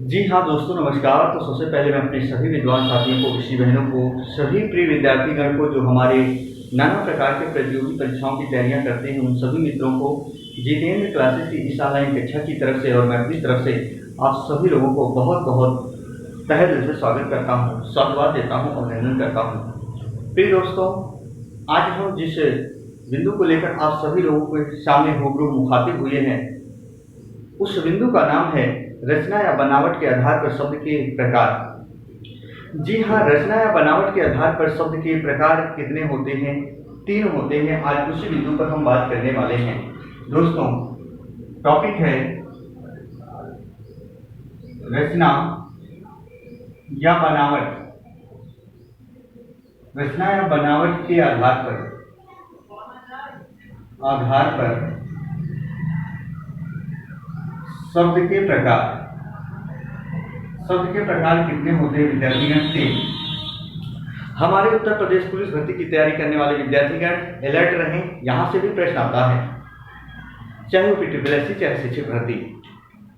जी हाँ दोस्तों, नमस्कार। तो सबसे पहले मैं अपने सभी विद्वान साथियों को, ऋषि बहनों को, सभी प्रिय विद्यार्थीगण को जो हमारे नाना प्रकार के प्रतियोगी परीक्षाओं की तैयारियां करते हैं, उन सभी मित्रों को जितेंद्र क्लासेस की इस ऑनलाइन कक्षा की तरफ से और मैं अपनी तरफ से आप सभी लोगों को बहुत बहुत तहे दिल से स्वागत करता हूँ, साधुवाद देता हूँ, अभिनंदन करता हूँ। प्रिय दोस्तों, आज हम जिस बिंदु को लेकर आप सभी लोगों के सामने रूबरू मुखातिब हुए हैं, उस बिंदु का नाम है रचना या बनावट के आधार पर शब्द के प्रकार। जी हाँ, रचना या बनावट के आधार पर शब्द के प्रकार कितने होते हैं? 3 होते हैं। आज उसी बिंदु पर हम बात करने वाले हैं। दोस्तों, टॉपिक है रचना या बनावट। रचना या बनावट के आधार पर शब्द के प्रकार। शब्द के प्रकार कितने होते हैं विद्यार्थीगण? 3। हमारे उत्तर प्रदेश पुलिस भर्ती की तैयारी करने वाले विद्यार्थीगण अलर्ट रहें, यहां से भी प्रश्न आता है, चाहे वो PSSC चाहे शिक्षक भर्ती।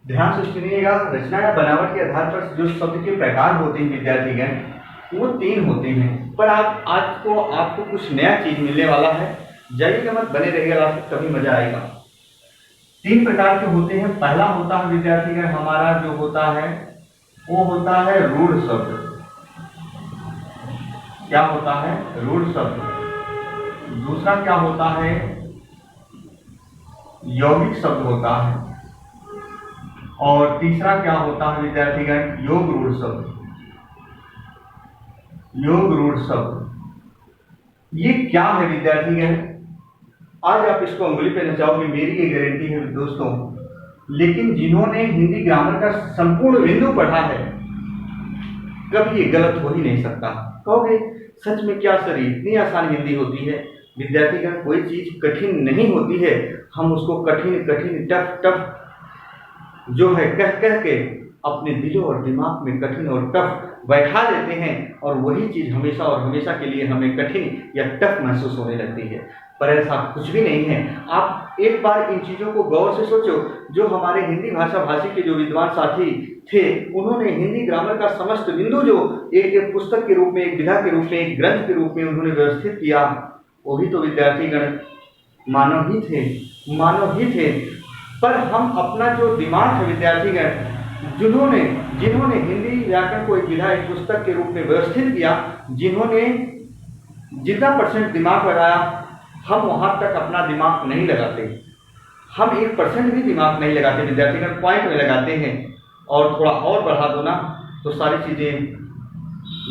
ध्यान से सुनिएगा। रचना या बनावट के आधार पर जो शब्द के प्रकार होते हैं विद्यार्थीगण, वो 3 होते हैं। पर आज को आपको कुछ नया चीज मिलने वाला है। जाइएगा मत, बने रहिएगा, लास्ट तभी मजा आएगा। 3 प्रकार के होते हैं। पहला होता है विद्यार्थीगण हमारा जो होता है वो होता है रूढ़ शब्द। क्या होता है? रूढ़ शब्द। दूसरा क्या होता है? यौगिक शब्द होता है। और तीसरा क्या होता है विद्यार्थीगण? योग रूढ़ शब्द। योग रूढ़ शब्द। ये क्या है विद्यार्थीगण? आज आप इसको उंगली पे नचाओगे, मेरी ये गारंटी है दोस्तों। लेकिन जिन्होंने हिंदी ग्रामर का संपूर्ण बिंदु पढ़ा है, कभी ये गलत हो ही नहीं सकता। कहोगे सच में क्या सर, इतनी आसान हिंदी होती है? विद्यार्थीगण, कोई चीज कठिन नहीं होती है। हम उसको कठिन कठिन टफ टफ जो है कह कह के अपने दिलों और दिमाग में कठिन और टफ बैठा देते हैं, और वही चीज हमेशा और हमेशा के लिए हमें कठिन या टफ महसूस होने लगती है। पर ऐसा कुछ भी नहीं है। आप एक बार इन चीजों को गौर से सोचो। जो हमारे हिंदी भाषा भाषी के जो विद्वान साथी थे, उन्होंने हिंदी ग्रामर का समस्त बिंदु जो एक पुस्तक के रूप में, एक विधा के रूप में, एक ग्रंथ के रूप में उन्होंने व्यवस्थित किया, वो भी तो विद्यार्थीगण मानव ही थे। पर हम अपना जो दिमाग है विद्यार्थीगण, जिन्होंने हिंदी व्याकरण को एक विधा, एक पुस्तक के रूप में व्यवस्थित किया, जिन्होंने जितना % दिमाग लगाया, हम वहां तक अपना दिमाग नहीं लगाते। हम 1% भी दिमाग नहीं लगाते विद्यार्थीगण, पॉइंट में लगाते हैं। और थोड़ा और बढ़ा दो ना, तो सारी चीजें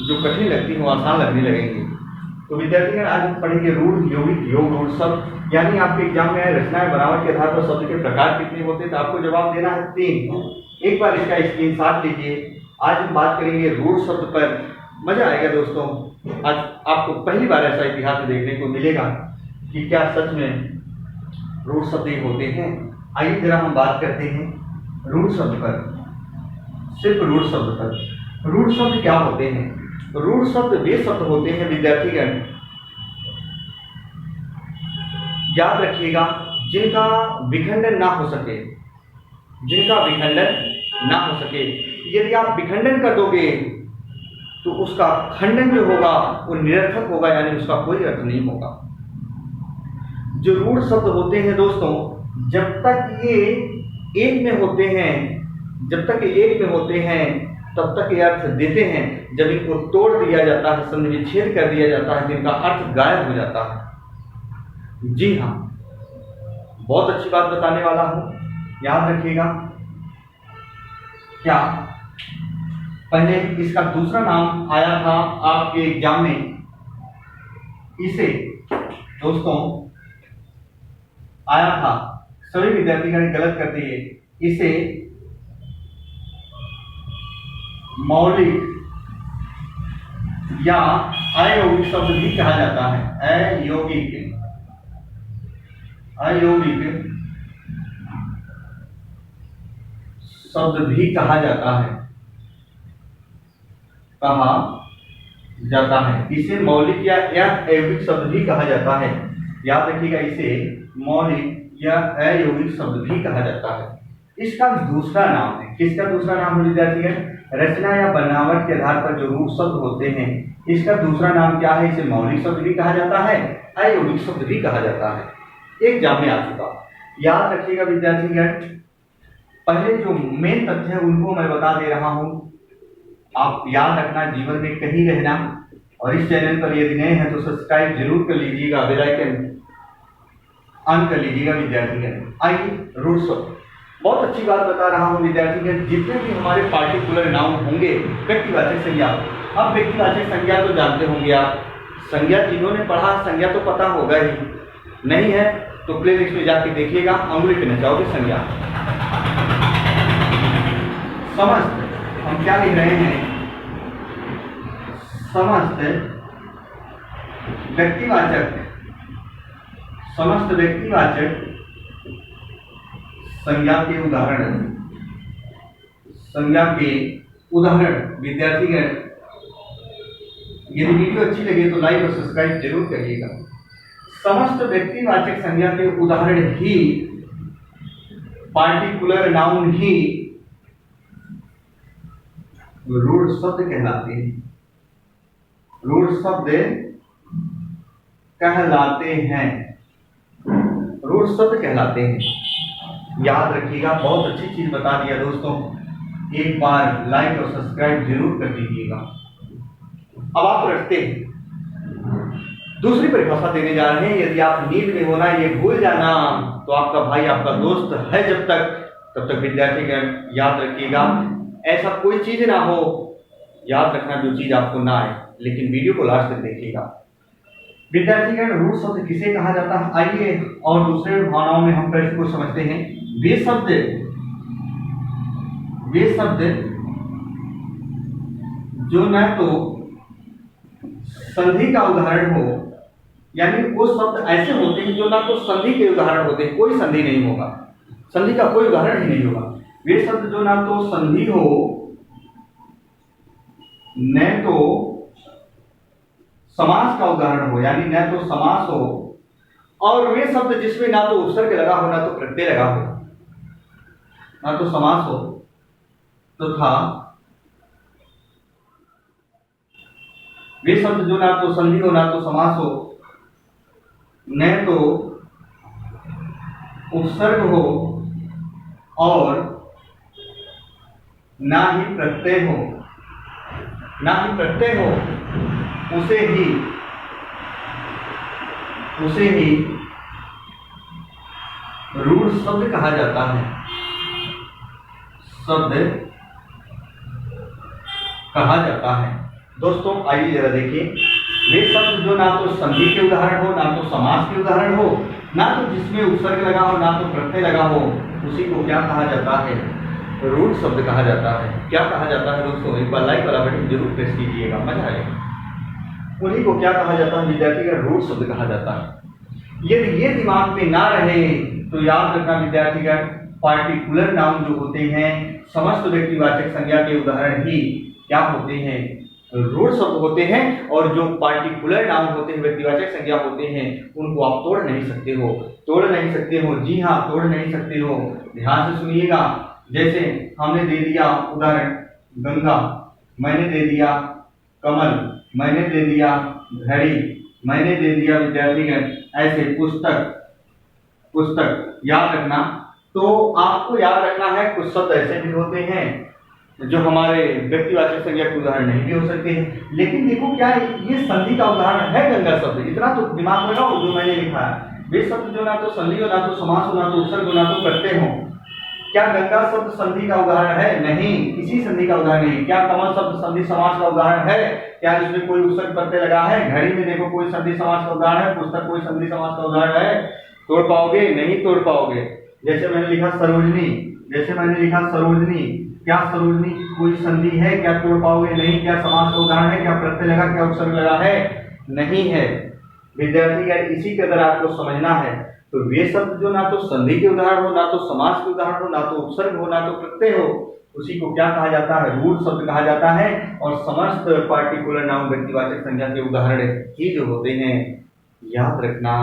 जो कठिन लगती हैं वो आसान लगने लगेंगी। तो विद्यार्थीगण, आज हम पढ़ेंगे रूढ़, यौगिक, योग रूढ़ शब्द। यानी आपके एग्जाम में रचना या बनावट के आधार पर शब्द के प्रकार कितने होते हैं, तो आपको जवाब देना है 3। एक बार इसका स्क्रीनशॉट लीजिए। आज हम बात करेंगे रूढ़ शब्द पर। मजा आएगा दोस्तों। आज आपको पहली बार ऐसा इतिहास देखने को मिलेगा कि क्या सच में रूढ़ शब्द ही होते हैं। आइए जरा हम बात करते हैं रूढ़ शब्द पर, सिर्फ रूढ़ शब्द पर। रूढ़ शब्द क्या होते हैं? रूढ़ शब्द वे शब्द होते हैं विद्यार्थीगण, याद रखिएगा, जिनका विखंडन ना हो सके। यदि आप विखंडन कर दोगे तो उसका खंडन जो होगा वो निरर्थक होगा, यानी उसका कोई अर्थ नहीं होगा। जो रूढ़ शब्द होते हैं दोस्तों, जब तक ये एक में होते हैं तब तक ये अर्थ देते हैं। जब इनको तोड़ दिया जाता है, संविच्छेद कर दिया जाता है, तो इनका अर्थ गायब हो जाता है। जी हाँ, बहुत अच्छी बात बताने वाला हूं, याद रखिएगा। क्या पहले इसका दूसरा नाम आया था आपके एग्जाम में? इसे दोस्तों आया था, सभी विद्यार्थीगण गलत करते हैं, इसे मौलिक या अयौगिक शब्द भी कहा जाता है। अयौगिक शब्द भी कहा जाता है। इसे मौलिक या अयौगिक शब्द भी कहा जाता है। याद रखिएगा, इसे मौलिक या अयौगिक शब्द भी कहा जाता है। इसका दूसरा नाम है। किसका दूसरा नाम है विद्यार्थीगण? रचना या बनावट के आधार पर जो रूढ़ शब्द होते हैं, इसका दूसरा नाम क्या है? इसे मौलिक शब्द भी कहा जाता है, अयौगिक शब्द भी कहा जाता है। एग्जाम में आ चुका, याद रखिएगा विद्यार्थीगण। पहले जो मेन तथ्य है उनको मैं बता दे रहा हूं, आप याद रखना, जीवन में कहीं रहना। और इस चैनल पर यदि नए हैं तो सब्सक्राइब जरूर कर लीजिएगा, बेल आइकन ऑन कर लीजिएगा विद्यार्थीगण। आइए रूढ़ शब्द, बहुत अच्छी बात बता रहा हूं विद्यार्थीगण। जितने भी हमारे पार्टिकुलर नाउन होंगे, व्यक्तिवाचक संज्ञा। अब व्यक्तिवाचक संज्ञा तो जानते होंगे आप, संज्ञा जिन्होंने पढ़ा संज्ञा तो पता होगा ही, नहीं है तो प्ले लिस्ट में जाके देखिएगा, अंगुली पे नचाओगे संज्ञा। समस्त, हम क्या लिख रहे हैं? समस्त व्यक्तिवाचक, समस्त व्यक्तिवाचक संज्ञा के उदाहरण, संज्ञा के उदाहरण। विद्यार्थीगण यदि वीडियो अच्छी लगे तो लाइक और सब्सक्राइब जरूर करिएगा। समस्त व्यक्तिवाचक संज्ञा के उदाहरण ही पार्टिकुलर नाउन ही रूढ़ शब्द कहलाते हैं, रूढ़ शब्द कहलाते हैं, रूढ़ शब्द कहलाते हैं। याद रखिएगा, बहुत अच्छी चीज बता दिया दोस्तों, एक बार लाइक और सब्सक्राइब जरूर कर दीजिएगा। अब आप रखते हैं, दूसरी परिभाषा देने जा रहे हैं। यदि आप नींद में होना ये भूल जाना तो आपका भाई आपका दोस्त है जब तक, तब तक विद्यार्थीगण याद रखिएगा, ऐसा कोई चीज ना हो, याद रखना जो चीज आपको ना आए, लेकिन वीडियो को लास्ट तक देखिएगा। विद्यार्थीगण रूढ़ शब्द किसे कहा जाता है? आइए और दूसरे भावनाओं में हम प्रश्न को समझते हैं। वे शब्द जो न तो संधि का उदाहरण हो, यानी वो शब्द ऐसे होते हैं जो ना तो संधि के उदाहरण होते हैं, कोई संधि नहीं होगा, संधि का कोई उदाहरण ही नहीं होगा। वे शब्द जो ना तो संधि हो, न तो समास का उदाहरण हो, यानी न तो समास हो, और वे शब्द जिसमें ना तो उपसर्ग लगा हो ना तो प्रत्यय लगा हो, ना तो समास हो तथा वे शब्द जो ना तो संधि हो ना तो समास हो, न तो उपसर्ग हो और ना ही प्रत्यय हो, ना ही प्रत्यय हो, उसे ही रूढ़ शब्द कहा जाता है, शब्द कहा जाता है। दोस्तों आइए जरा देखिए, वे शब्द जो ना तो संधि के उदाहरण हो ना तो समास के उदाहरण हो, ना तो जिसमें उपसर्ग लगा हो ना तो प्रत्यय लगा हो, उसी को क्या कहा जाता है? रूढ़ शब्द कहा जाता है। क्या कहा जाता है दोस्तों? एक बार लाइक वाला बटन जरूर प्रेस कीजिएगा, मजा आएगा। उन्हीं को क्या कहा जाता है विद्यार्थीगण? रूढ़ शब्द कहा जाता है। यदि ये दिमाग में ना रहे तो याद रखना विद्यार्थीगण, पार्टिकुलर नाउन जो होते हैं, समस्त व्यक्तिवाचक संज्ञा के उदाहरण ही क्या होते हैं? रूढ़ शब्द होते हैं। और जो पार्टिकुलर नाउन होते हैं, व्यक्तिवाचक संज्ञा होते हैं, उनको आप तोड़ नहीं सकते हो, तोड़ नहीं सकते हो, जी हाँ तोड़ नहीं सकते हो। ध्यान से सुनिएगा, जैसे हमने दे दिया उदाहरण गंगा, मैंने दे दिया कमल, मैंने दे दिया घड़ी, मैंने दे दिया विद्यार्थीगण ऐसे पुस्तक, पुस्तक याद रखना। तो आपको याद रखना है कुछ शब्द ऐसे भी होते हैं जो हमारे व्यक्तिवाचक संज्ञा के उदाहरण नहीं भी हो सकते हैं, लेकिन देखो क्या ये संधि का उदाहरण है गंगा शब्द, इतना तो दिमाग में लगाओ जो मैंने लिखा है। वे शब्द जो ना तो संधि हो ना तो समास हो ना तो उपसर्ग हो ना तो प्रत्यय हो। क्या गंगा शब्द संधि का उदाहरण है? नहीं, किसी संधि का उदाहरण नहीं। क्या कमल शब्द संधि समास का उदाहरण है? क्या जिसमें कोई उपसर्ग प्रत्यय लगा है? घड़ी में देखो कोई संधि समास का उदाहरण है, पुस्तक कोई संधि समास का उदाहरण है? तोड़ पाओगे? नहीं तोड़ पाओगे। जैसे मैंने लिखा सरोजनी, जैसे मैंने लिखा सरोजनी, क्या सरोजनी कोई संधि है? क्या तोड़ पाओगे? नहीं। क्या समास का उदाहरण है? क्या प्रत्यय लगा? क्या उपसर्ग लगा है? नहीं है। विद्यार्थी इसी के तरह आपको समझना है। तो वे शब्द जो ना तो संधि के उदाहरण हो, ना तो समास के उदाहरण हो, ना तो उपसर्ग हो, ना तो प्रत्यय हो, उसी को क्या कहा जाता है? रूढ़ शब्द कहा जाता है। और समस्त पार्टिकुलर नाउन व्यक्तिवाचक संज्ञा के उदाहरण ही जो होते हैं, याद रखना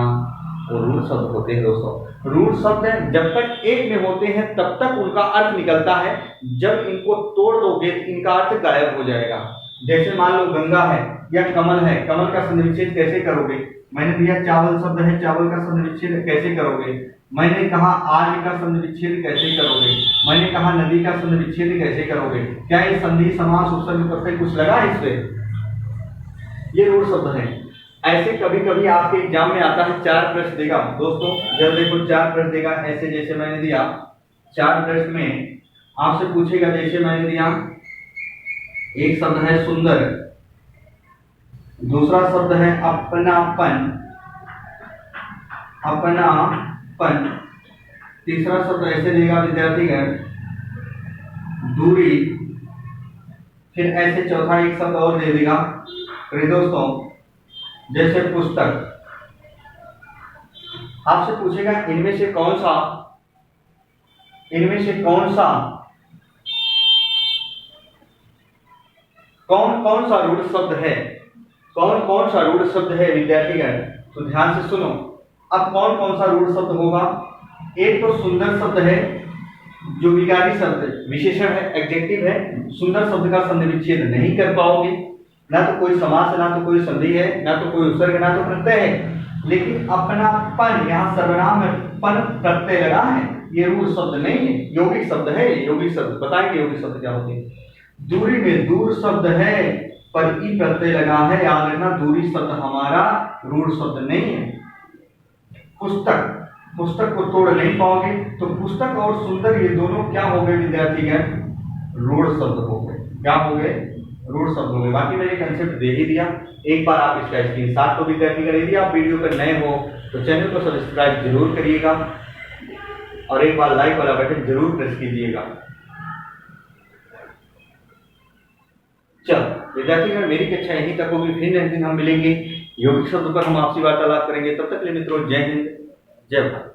वो रूढ़ शब्द होते हैं दोस्तों। रूढ़ शब्द जब तक एक में होते हैं तब तक उनका अर्थ निकलता है, जब इनको तोड़ दोगे इनका अर्थ गायब हो जाएगा। जैसे मान लो गंगा है या कमल है, कमल का संधि कैसे करोगे? मैंने दिया चावल शब्द है, चावल का संधि कैसे करोगे? मैंने कहा आर्य का संधि कैसे करोगे? मैंने कहा नदी का संधि कैसे करोगे? क्या ये संधि समास उपसर्ग प्रत्यय कुछ लगा है इससे? ये रूढ़ शब्द है। ऐसे कभी कभी आपके एग्जाम में आता है 4 प्रश्न देगा दोस्तों, जब देखो 4 प्रश्न देगा ऐसे, जैसे मैंने दिया 4 प्रश्न में आपसे पूछेगा, जैसे मैंने दिया एक शब्द है सुंदर, दूसरा शब्द है अपनापन, अपनापन, तीसरा शब्द ऐसे देगा विद्यार्थीगण दूरी, फिर ऐसे चौथा एक शब्द और दे देगा दोस्तों जैसे पुस्तक। आपसे पूछेगा इनमें से कौन सा कौन सा रूढ़ शब्द है, कौन सा रूढ़ शब्द है विद्यार्थीगण? तो ध्यान से सुनो। अब कौन सा रूढ़ शब्द होगा? एक तो सुंदर शब्द है जो विकारी शब्द विशेषण है, एडजेक्टिव है। सुंदर शब्द का संधि विच्छेद नहीं कर पाओगे, ना तो कोई समास है, ना तो कोई संधि है, ना तो कोई उपसर्ग, ना तो प्रत्यय है। लेकिन अपनापन, यहाँ सर्वनाम में पन प्रत्यय लगा है, ये रूढ़ शब्द नहीं है, यौगिक शब्द है। यौगिक शब्द बताएंगे यौगिक शब्द क्या होते हैं। दूरी में दूर शब्द है पर ई प्रत्यय लगा है, याद रखना दूरी शब्द हमारा रूढ़ शब्द नहीं है। पुस्तक को तोड़ नहीं पाओगे, तो पुस्तक और सुंदर ये दोनों क्या हो गए विद्यार्थीगण? रूढ़ शब्द हो गए। क्या हो गए? रूढ़ शब्द हो गए। बाकी मैंने कंसेप्ट दे ही दिया, एक बार आप इसका स्क्रीनशॉट तो विद्यार्थी यदि आप वीडियो पर नए हो तो चैनल को सब्सक्राइब जरूर करिएगा और एक बार लाइक वाला बटन जरूर प्रेस कीजिएगा। चलो विद्यार्थीगण, मेरी कक्षा यहीं तक होगी, फिर नेक्स्ट दिन हम मिलेंगे, यौगिक शब्द पर हम आपसी वार्तालाप करेंगे। तब तक के लिए मित्रों, जय हिंद, जय भारत।